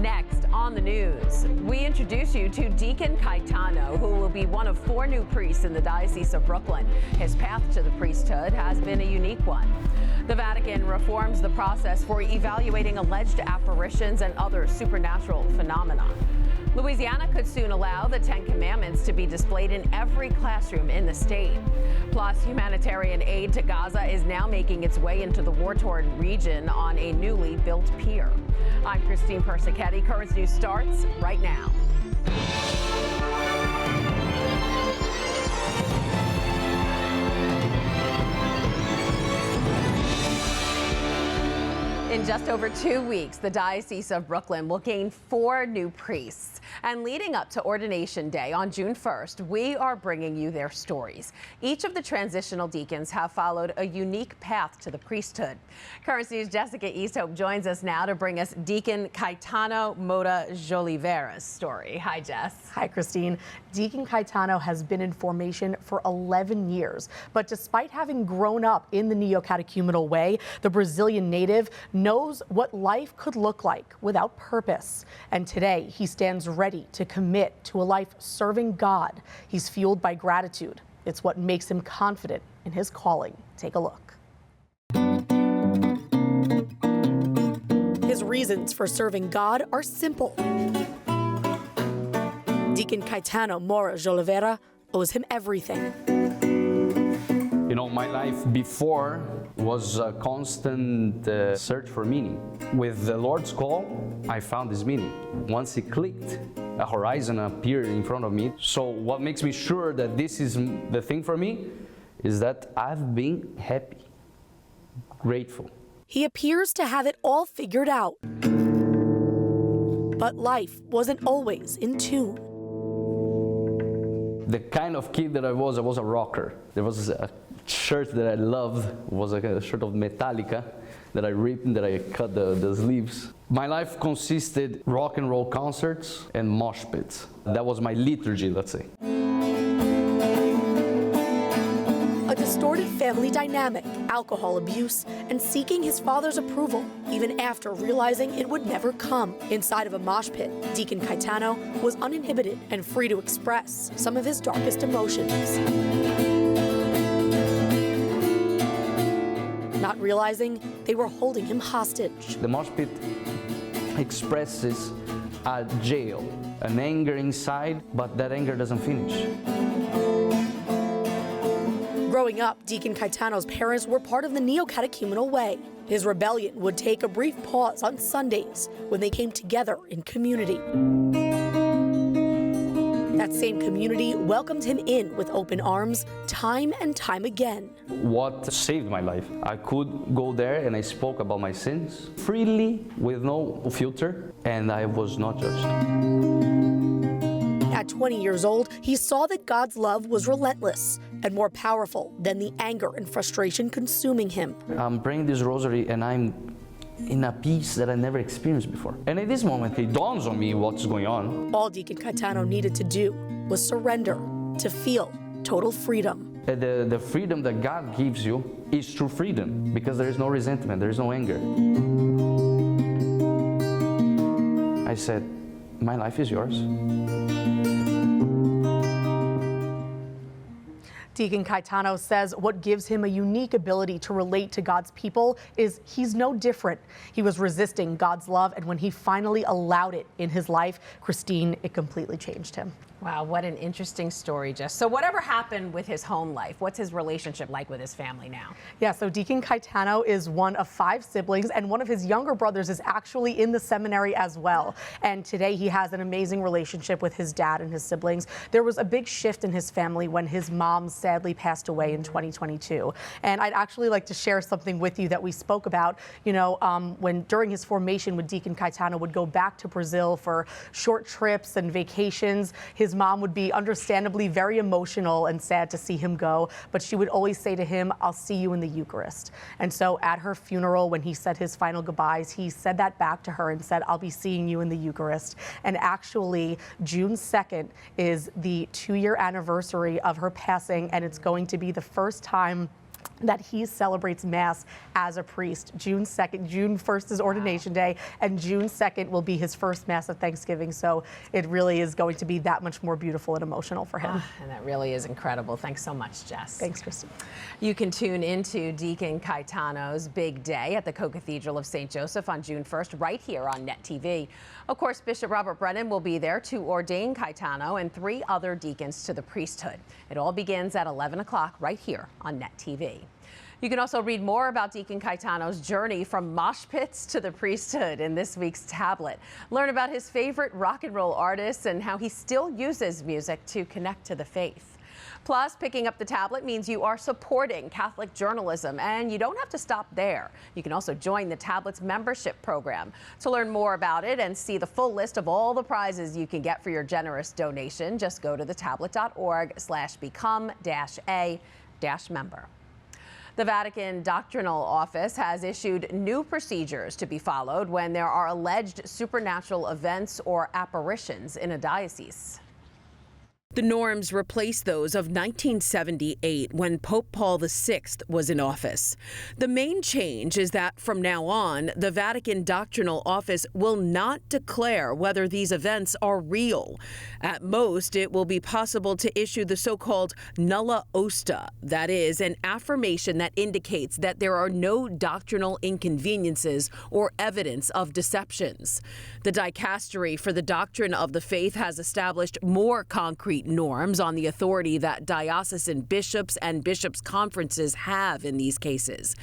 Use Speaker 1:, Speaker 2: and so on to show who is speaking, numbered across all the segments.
Speaker 1: Next on the news, we introduce you to Deacon Kaitano, who will be one of 4 new priests in the Diocese of Brooklyn. His path to the priesthood has been a unique one. The Vatican reforms the process for evaluating alleged apparitions and other supernatural phenomena. Louisiana could soon allow the 10 Commandments to be displayed in every classroom in the state. Plus, humanitarian aid to Gaza is now making its way into the war-torn region on a newly built pier. I'm Christine Persichetti. Currents News starts right now. In just over 2 weeks, the Diocese of Brooklyn will gain 4 new priests. And leading up to Ordination Day on June 1st, we are bringing you their stories. Each of the transitional deacons have followed a unique path to the priesthood. Currents News' Jessica Easthope joins us now to bring us Deacon Kaitano Mota Jolivera's story. Hi, Jess.
Speaker 2: Hi, Christine. Deacon Kaitano has been in formation for 11 years. But despite having grown up in the neo-catechumenal way, the Brazilian native knows what life could look like without purpose. And today he stands ready to commit to a life serving God. He's fueled by gratitude. It's what makes him confident in his calling. Take a look. His reasons for serving God are simple. Deacon Kaitano Mota Jolivera owes him everything.
Speaker 3: You know, my life before was a constant search for meaning. With the Lord's call, I found this meaning. Once it clicked, a horizon appeared in front of me. So what makes me sure that this is the thing for me is that I've been happy, grateful.
Speaker 2: He appears to have it all figured out. But life wasn't always in tune.
Speaker 3: The kind of kid that I was a rocker. There was a shirt that I loved, was a shirt of Metallica that I ripped and that I cut the sleeves. My life consisted rock and roll concerts and mosh pits. That was my liturgy, let's say.
Speaker 2: A distorted family dynamic, alcohol abuse, and seeking his father's approval, even after realizing it would never come. Inside of a mosh pit, Deacon Kaitano was uninhibited and free to express some of his darkest emotions. Not realizing they were holding him hostage.
Speaker 3: The mosh pit expresses a jail, an anger inside, but that anger doesn't finish.
Speaker 2: Growing up, Deacon Kaitano's parents were part of the neo-catechumenal way. His rebellion would take a brief pause on Sundays when they came together in community. That same community welcomed him in with open arms time and time again.
Speaker 3: What saved my life? I could go there and I spoke about my sins freely with no filter, and I was not judged.
Speaker 2: At 20 years old, he saw that God's love was relentless and more powerful than the anger and frustration consuming him.
Speaker 3: I'm praying this rosary and I'm in a peace that I never experienced before. And at this moment, it dawns on me what's going on.
Speaker 2: All Deacon Kaitano needed to do was surrender to feel total freedom.
Speaker 3: The freedom that God gives you is true freedom, because there is no resentment, there is no anger. I said, my life is yours.
Speaker 2: Deacon Kaitano says what gives him a unique ability to relate to God's people is he's no different. He was resisting God's love, and when he finally allowed it in his life, Christine, it completely changed him.
Speaker 1: Wow, what an interesting story, Jess. So whatever happened with his home life, what's his relationship like with his family now?
Speaker 2: Yeah, so Deacon Kaitano is one of 5 siblings, and one of his younger brothers is actually in the seminary as well. And today he has an amazing relationship with his dad and his siblings. There was a big shift in his family when his mom sadly passed away in 2022. And I'd actually like to share something with you that we spoke about, when during his formation when Deacon Kaitano would go back to Brazil for short trips and vacations. His mom would be understandably very emotional and sad to see him go, but she would always say to him, "I'll see you in the Eucharist." And so at her funeral, when he said his final goodbyes, he said that back to her and said, "I'll be seeing you in the Eucharist." And actually, June 2nd is the 2-year anniversary of her passing, and it's going to be the first time that he celebrates Mass as a priest. June 2nd, June 1st is Ordination Day, and June 2nd will be his first Mass of Thanksgiving. So it really is going to be that much more beautiful and emotional for him.
Speaker 1: And that really is incredible. Thanks so much, Jess.
Speaker 2: Thanks, Christine.
Speaker 1: You can tune into Deacon Kaitano's big day at the Co-Cathedral of St. Joseph on June 1st, right here on Net TV. Of course, Bishop Robert Brennan will be there to ordain Kaitano and 3 other deacons to the priesthood. It all begins at 11 o'clock right here on Net TV. You can also read more about Deacon Kaitano's journey from mosh pits to the priesthood in this week's tablet. Learn about his favorite rock and roll artists and how he still uses music to connect to the faith. Plus, picking up the tablet means you are supporting Catholic journalism, and you don't have to stop there. You can also join the tablet's membership program. To learn more about it and see the full list of all the prizes you can get for your generous donation, just go to thetablet.org/become-a-member. The Vatican Doctrinal Office has issued new procedures to be followed when there are alleged supernatural events or apparitions in a diocese. The norms replace those of 1978 when Pope Paul VI was in office. The main change is that from now on, the Vatican Doctrinal Office will not declare whether these events are real. At most, it will be possible to issue the so-called nulla osta, that is, an affirmation that indicates that there are no doctrinal inconveniences or evidence of deceptions. The Dicastery for the Doctrine of the Faith has established more concrete norms on the authority that diocesan bishops and bishops' conferences have in these cases.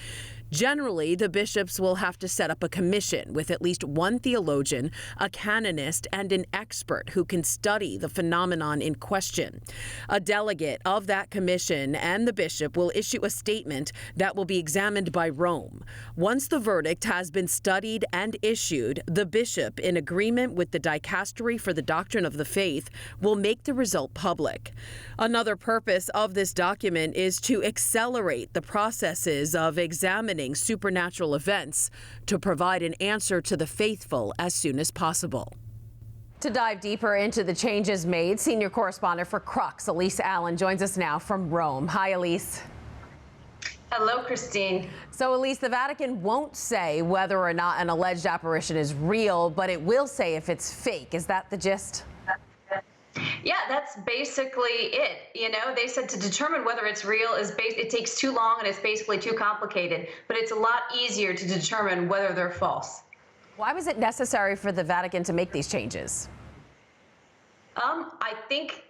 Speaker 1: Generally, the bishops will have to set up a commission with at least one theologian, a canonist, and an expert who can study the phenomenon in question. A delegate of that commission and the bishop will issue a statement that will be examined by Rome. Once the verdict has been studied and issued, the bishop, in agreement with the Dicastery for the Doctrine of the Faith, will make the result public. Another purpose of this document is to accelerate the processes of examining supernatural events to provide an answer to the faithful as soon as possible. To dive deeper into the changes made, senior correspondent for Crux, Elise Allen, joins us now from Rome. Hi, Elise.
Speaker 4: Hello, Christine.
Speaker 1: So, Elise, the Vatican won't say whether or not an alleged apparition is real, but it will say if it's fake. Is that the gist?
Speaker 4: Yeah, that's basically it. You know, they said to determine whether it's real it takes too long and it's basically too complicated, but it's a lot easier to determine whether they're false.
Speaker 1: Why was it necessary for the Vatican to make these changes?
Speaker 4: I think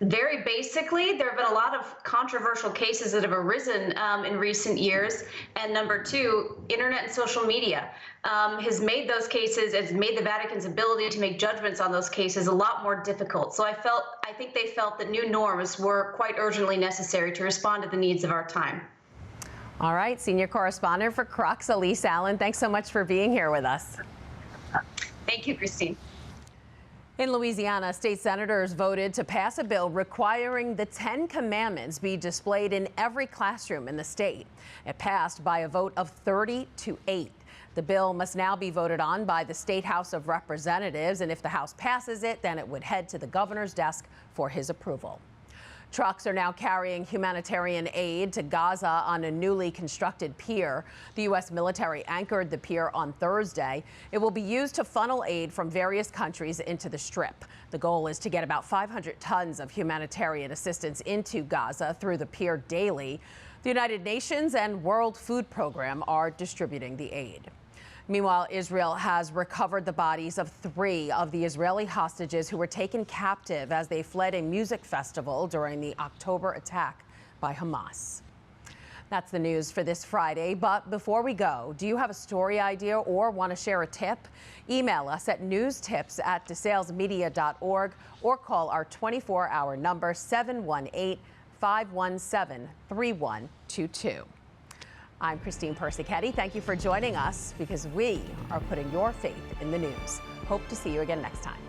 Speaker 4: very basically, there have been a lot of controversial cases that have arisen in recent years. And number two, internet and social media has made those cases, has made the Vatican's ability to make judgments on those cases a lot more difficult. So I think they felt that new norms were quite urgently necessary to respond to the needs of our time.
Speaker 1: All right, senior correspondent for Crux, Elise Allen, thanks so much for being here with us.
Speaker 4: Thank you, Christine.
Speaker 1: In Louisiana, state senators voted to pass a bill requiring the 10 Commandments be displayed in every classroom in the state. It passed by a vote of 30-8. The bill must now be voted on by the State House of Representatives, and if the House passes it, then it would head to the governor's desk for his approval. Trucks are now carrying humanitarian aid to Gaza on a newly constructed pier. The U.S. military anchored the pier on Thursday. It will be used to funnel aid from various countries into the Strip. The goal is to get about 500 tons of humanitarian assistance into Gaza through the pier daily. The United Nations and World Food Program are distributing the aid. Meanwhile, Israel has recovered the bodies of 3 of the Israeli hostages who were taken captive as they fled a music festival during the October attack by Hamas. That's the news for this Friday. But before we go, do you have a story idea or want to share a tip? Email us at newstips@desalesmedia.org or call our 24-hour number 718-517-3122. I'm Christine Persichetti. Thank you for joining us because we are putting your faith in the news. Hope to see you again next time.